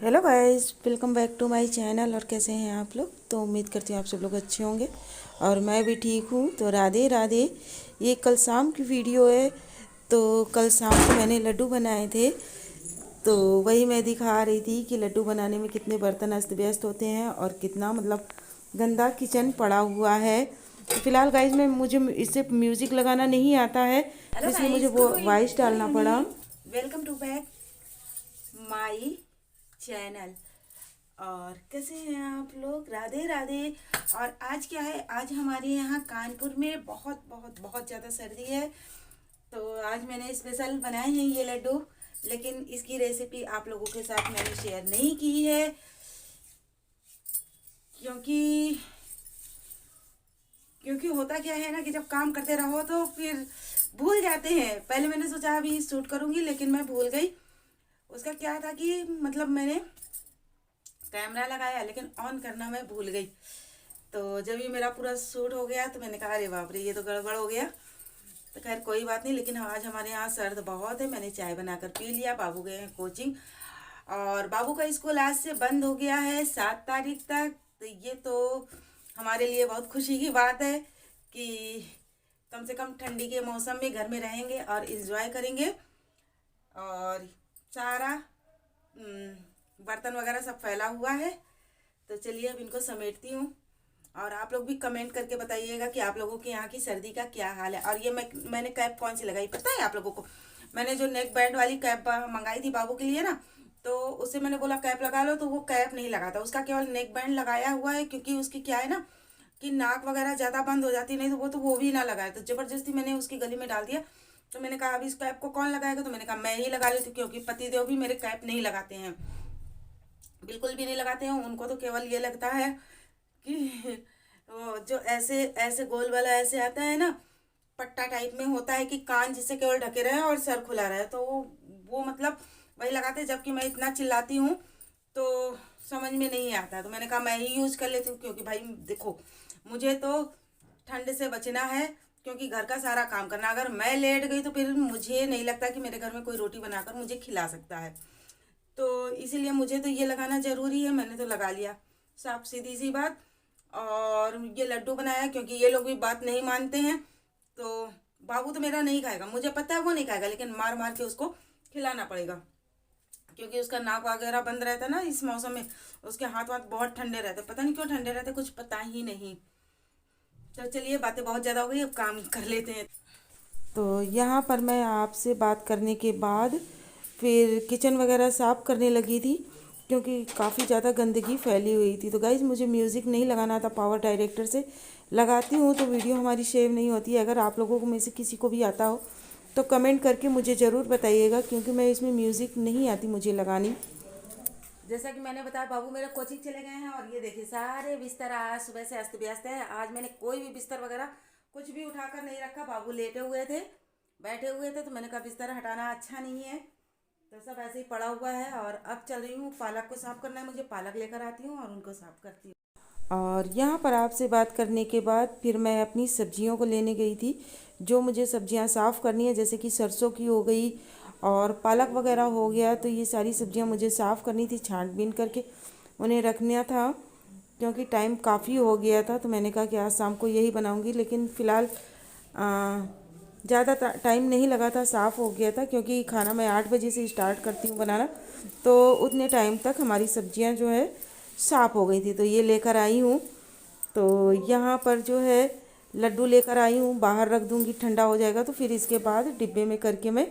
Hello guys, welcome back to my channel. और कैसे हैं आप लोग? तो उम्मीद करती हूँ आप सब लोग अच्छे होंगे और मैं भी ठीक हूँ। तो राधे राधे। ये कल शाम की वीडियो है। तो कल शाम को मैंने लड्डू बनाए थे, तो वही मैं दिखा रही थी कि लड्डू बनाने में कितने बर्तन अस्त व्यस्त होते हैं और कितना गंदा किचन पड़ा हुआ है। तो फिलहाल गाइस मैं मुझे इससे म्यूज़िक लगाना नहीं आता है, तो हेलो इसलिए मुझे गाइस, वो वॉइस गुड डालना पड़ा। Evening. Welcome to back my channel. और कैसे हैं आप लोग? राधे राधे। और आज क्या है, आज हमारे यहाँ कानपुर में बहुत बहुत बहुत ज़्यादा सर्दी है। तो आज मैंने स्पेशल बनाए हैं ये लड्डू, लेकिन इसकी रेसिपी आप लोगों के साथ मैंने शेयर नहीं की है, क्योंकि क्योंकि होता क्या है ना कि जब काम करते रहो तो फिर भूल जाते हैं। पहले मैंने सोचा अभी शूट करूँगी, लेकिन मैं भूल गई। उसका क्या था कि मैंने कैमरा लगाया लेकिन ऑन करना मैं भूल गई। तो जब ये मेरा पूरा शूट हो गया तो मैंने कहा अरे बाप रे, ये तो गड़बड़ हो गया। तो खैर कोई बात नहीं, लेकिन आज हमारे यहाँ सर्द बहुत है। मैंने चाय बनाकर पी लिया। बाबू गए हैं कोचिंग, और बाबू का स्कूल आज से बंद हो गया है 7 तारीख तक। तो ये तो हमारे लिए बहुत खुशी की बात है कि कम से कम ठंडी के मौसम में घर में रहेंगे और इन्जॉय करेंगे। और सारा बर्तन वगैरह सब फैला हुआ है। तो चलिए अब इनको समेटती हूँ। और आप लोग भी कमेंट करके बताइएगा कि आप लोगों के यहाँ की सर्दी का क्या हाल है। और ये मैंने कैप कौन सी लगाई पता है आप लोगों को? मैंने जो नेक बैंड वाली कैप मंगाई थी बाबू के लिए ना, तो उससे मैंने बोला कैप लगा लो, तो वो कैप नहीं लगाता, उसका केवल नेक बैंड लगाया हुआ है। क्योंकि उसकी क्या है ना कि नाक वगैरह ज़्यादा बंद हो जाती, नहीं तो वो भी ना लगाए। तो ज़बरदस्ती मैंने उसकी गली में डाल दिया। तो मैंने कहा अभी इस कैप को कौन लगाएगा, तो मैंने कहा मैं ही लगा लेती हूँ। क्योंकि पतिदेव भी मेरे कैप नहीं लगाते हैं, बिल्कुल भी नहीं लगाते हैं। उनको तो केवल ये लगता है कि वो जो ऐसे ऐसे गोल वाला ऐसे आता है ना, पट्टा टाइप में होता है कि कान जिससे केवल ढके रहे और सर खुला रहे, तो वो वही लगाते हैं। जबकि मैं इतना चिल्लाती हूँ तो समझ में नहीं आता। तो मैंने कहा मैं ही यूज कर लेती हूँ। क्योंकि भाई देखो, मुझे तो ठंड से बचना है, क्योंकि घर का सारा काम करना। अगर मैं लेट गई तो फिर मुझे नहीं लगता कि मेरे घर में कोई रोटी बनाकर मुझे खिला सकता है। तो इसीलिए मुझे तो ये लगाना ज़रूरी है। मैंने तो लगा लिया, साफ सीधी सी बात। और ये लड्डू बनाया क्योंकि ये लोग भी बात नहीं मानते हैं। तो बाबू तो मेरा नहीं खाएगा, मुझे पता है वो नहीं खाएगा, लेकिन मार मार के उसको खिलाना पड़ेगा। क्योंकि उसका नाक वगैरह बंद रहता है ना इस मौसम में। उसके हाथ वाथ बहुत ठंडे रहते, पता नहीं क्यों ठंडे रहते, कुछ पता ही नहीं। तो चलिए बातें बहुत ज़्यादा हो गई, अब काम कर लेते हैं। तो यहाँ पर मैं आपसे बात करने के बाद फिर किचन वगैरह साफ़ करने लगी थी, क्योंकि काफ़ी ज़्यादा गंदगी फैली हुई थी। तो गाइज़ मुझे म्यूज़िक नहीं लगाना था, पावर डायरेक्टर से लगाती हूँ तो वीडियो हमारी सेव नहीं होती है। अगर आप लोगों को में से किसी को भी आता हो तो कमेंट करके मुझे ज़रूर बताइएगा, क्योंकि मैं इसमें म्यूज़िक नहीं आती मुझे लगानी। जैसा कि मैंने बताया, बाबू मेरे कोचिंग चले गए हैं। और ये देखिए सारे बिस्तर आज सुबह से अस्त व्यस्त है। आज मैंने कोई भी बिस्तर वगैरह कुछ भी उठाकर नहीं रखा। बाबू लेटे हुए थे, बैठे हुए थे, तो मैंने कहा बिस्तर हटाना अच्छा नहीं है। तो सब ऐसे ही पड़ा हुआ है। और अब चल रही हूँ, पालक को साफ़ करना है मुझे। पालक लेकर आती हूँ और उनको साफ़ करती हूँ। और यहाँ पर आपसे बात करने के बाद फिर मैं अपनी सब्जियों को लेने गई थी। जो मुझे सब्जियाँ साफ़ करनी है, जैसे कि सरसों की हो गई और पालक वगैरह हो गया, तो ये सारी सब्जियाँ मुझे साफ़ करनी थी, छाँट-बीन करके उन्हें रखना था। क्योंकि टाइम काफ़ी हो गया था, तो मैंने कहा कि आज शाम को यही बनाऊंगी। लेकिन फ़िलहाल ज़्यादा टाइम नहीं लगा था, साफ़ हो गया था। क्योंकि खाना मैं 8 बजे से स्टार्ट करती हूँ बनाना, तो उतने टाइम तक हमारी सब्जियाँ जो है साफ़ हो गई थी। तो ये लेकर आई हूँ। तो यहाँ पर जो है लड्डू लेकर आई हूँ, बाहर रख दूँगी, ठंडा हो जाएगा तो फिर इसके बाद डिब्बे में करके मैं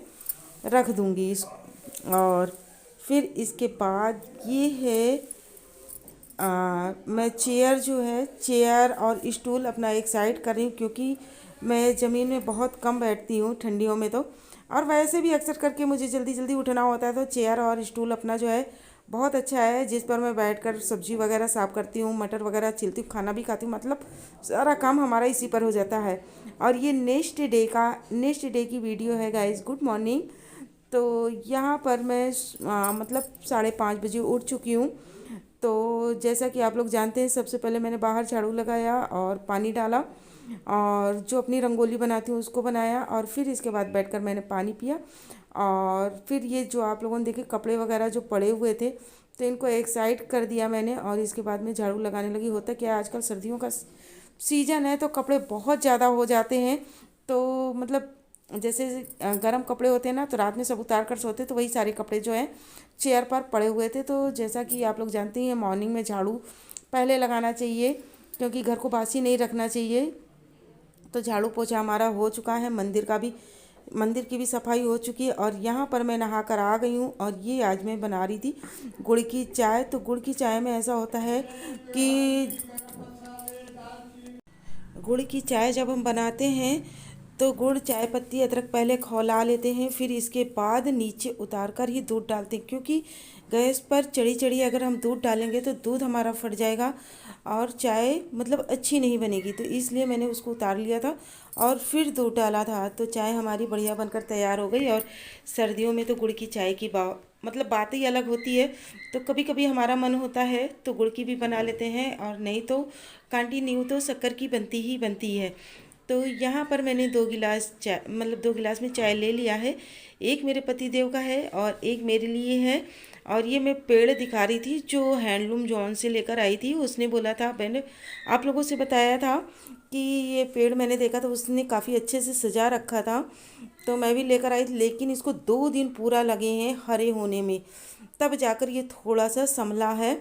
रख दूँगी इस। और फिर इसके बाद ये है मैं चेयर जो है, चेयर और स्टूल अपना एक साइड कर रही हूँ, क्योंकि मैं ज़मीन में बहुत कम बैठती हूँ ठंडियों में। तो और वैसे भी अक्सर करके मुझे जल्दी जल्दी उठना होता है, तो चेयर और स्टूल अपना जो है बहुत अच्छा है, जिस पर मैं बैठकर सब्जी वगैरह साफ़ करती हूँ, मटर वगैरह छिलती हूँ, खाना भी खाती हूँ। सारा काम हमारा इसी पर हो जाता है। और ये नेक्स्ट डे की वीडियो है गाइस। Good morning. तो यहाँ पर मैं 5:30 बजे उठ चुकी हूँ। तो जैसा कि आप लोग जानते हैं, सबसे पहले मैंने बाहर झाड़ू लगाया और पानी डाला, और जो अपनी रंगोली बनाती हूँ उसको बनाया, और फिर इसके बाद बैठकर मैंने पानी पिया। और फिर ये जो आप लोगों ने देखे कपड़े वगैरह जो पड़े हुए थे तो इनको एक साइड कर दिया मैंने, और इसके बाद में झाड़ू लगाने लगी। होता क्या है, आजकल सर्दियों का सीजन है तो कपड़े बहुत ज़्यादा हो जाते हैं। तो मतलब जैसे गर्म कपड़े होते हैं ना, तो रात में सब उतार कर सोते, तो वही सारे कपड़े जो हैं चेयर पर पड़े हुए थे। तो जैसा कि आप लोग जानते हैं मॉर्निंग में झाड़ू पहले लगाना चाहिए, क्योंकि घर को बासी नहीं रखना चाहिए। तो झाड़ू पोछा हमारा हो चुका है, मंदिर की भी सफाई हो चुकी है, और यहाँ पर मैं नहा कर आ गई हूँ। और ये आज मैं बना रही थी गुड़ की चाय। तो गुड़ की चाय में ऐसा होता है कि गुड़ की चाय जब हम बनाते हैं तो गुड़, चाय पत्ती, अदरक पहले खौला लेते हैं, फिर इसके बाद नीचे उतार कर ही दूध डालते हैं, क्योंकि गैस पर चढ़ी चढ़ी अगर हम दूध डालेंगे तो दूध हमारा फट जाएगा और चाय मतलब अच्छी नहीं बनेगी। तो इसलिए मैंने उसको उतार लिया था और फिर दूध डाला था, तो चाय हमारी बढ़िया बनकर तैयार हो गई। और सर्दियों में तो गुड़ की चाय की मतलब बात ही अलग होती है। तो कभी कभी हमारा मन होता है तो गुड़ की भी बना लेते हैं, और नहीं तो कंटिन्यू तो शक्कर की बनती ही बनती है। तो यहाँ पर मैंने 2 गिलास चाय, मतलब 2 गिलास में चाय ले लिया है। एक मेरे पति देव का है और एक मेरे लिए है। और ये मैं पेड़ दिखा रही थी जो हैंडलूम जॉन से लेकर आई थी। उसने बोला था, मैंने आप लोगों से बताया था कि ये पेड़ मैंने देखा, तो उसने काफ़ी अच्छे से सजा रखा था, तो मैं भी लेकर आई थी। लेकिन इसको 2 दिन पूरा लगे हैं हरे होने में, तब जाकर ये थोड़ा सा संभला है।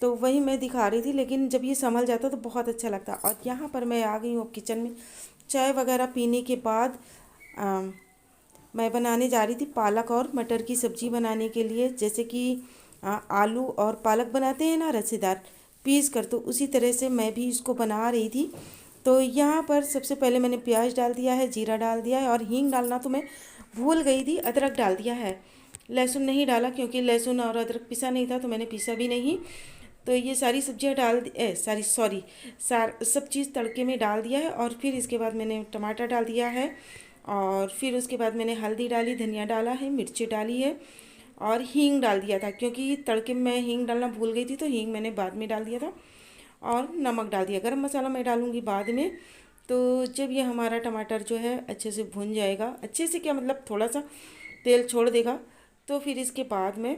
तो वही मैं दिखा रही थी, लेकिन जब ये संभल जाता तो बहुत अच्छा लगता। और यहाँ पर मैं आ गई हूँ किचन में। चाय वगैरह पीने के बाद मैं बनाने जा रही थी पालक और मटर की सब्ज़ी बनाने के लिए। जैसे कि आलू और पालक बनाते हैं ना रसेदार पीस कर, तो उसी तरह से मैं भी इसको बना रही थी। तो यहाँ पर सबसे पहले मैंने प्याज डाल दिया है, जीरा डाल दिया है, और हींग डालना तो मैं भूल गई थी, अदरक डाल दिया है। लहसुन नहीं डाला क्योंकि लहसुन और अदरक पिसा नहीं था, तो मैंने पिसा भी नहीं। तो ये सारी सब्जियां डाल सब चीज़ तड़के में डाल दिया है। और फिर इसके बाद मैंने टमाटर डाल दिया है, और फिर उसके बाद मैंने हल्दी डाली, धनिया डाला है, मिर्ची डाली है, और हींग डाल दिया था, क्योंकि तड़के में मैं हींग डालना भूल गई थी, तो हींग मैंने बाद में डाल दिया था। और नमक डाल दिया, गरम मसाला मैं डालूँगी बाद में। तो जब ये हमारा टमाटर जो है अच्छे से भुन जाएगा, अच्छे से क्या मतलब थोड़ा सा तेल छोड़ देगा, तो फिर इसके बाद में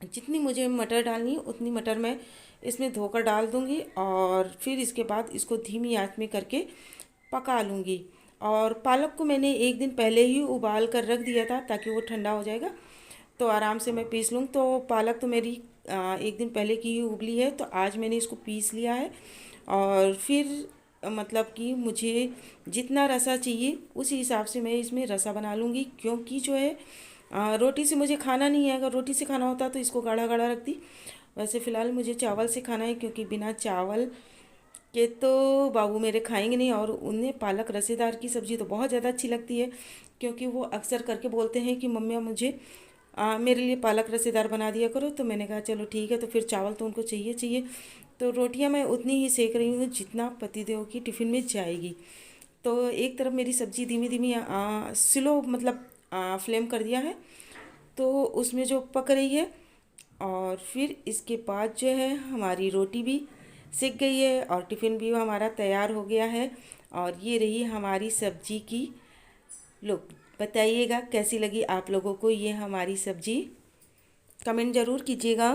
जितनी मुझे मटर डालनी है उतनी मटर मैं इसमें धोकर डाल दूँगी, और फिर इसके बाद इसको धीमी आंच में करके पका लूँगी। और पालक को मैंने एक दिन पहले ही उबाल कर रख दिया था, ताकि वो ठंडा हो जाएगा तो आराम से मैं पीस लूँ। तो पालक तो मेरी एक दिन पहले की ही उबली है, तो आज मैंने इसको पीस लिया है। और फिर मतलब कि मुझे जितना रसा चाहिए उसी हिसाब से मैं इसमें रसा बना लूँगी, क्योंकि जो है रोटी से मुझे खाना नहीं है। अगर रोटी से खाना होता तो इसको गाढ़ा गाढ़ा रखती। वैसे फ़िलहाल मुझे चावल से खाना है, क्योंकि बिना चावल के तो बाबू मेरे खाएंगे नहीं। और उन्हें पालक रसेदार की सब्ज़ी तो बहुत ज़्यादा अच्छी लगती है, क्योंकि वो अक्सर करके बोलते हैं कि मम्मी मुझे मेरे लिए पालक रसेदार बना दिया करो। तो मैंने कहा चलो ठीक है, तो फिर चावल तो उनको चाहिए चाहिए। तो रोटियां मैं उतनी ही सेक रही हूँ जितना पतिदेव की टिफ़िन में जाएगी। तो एक तरफ मेरी सब्ज़ी धीमी धीमी स्लो मतलब फ्लेम कर दिया है, तो उसमें जो पक रही है। और फिर इसके बाद जो है हमारी रोटी भी सिक गई है और टिफ़िन भी हमारा तैयार हो गया है। और ये रही हमारी सब्जी की लुक। बताइएगा कैसी लगी आप लोगों को ये हमारी सब्जी, कमेंट ज़रूर कीजिएगा।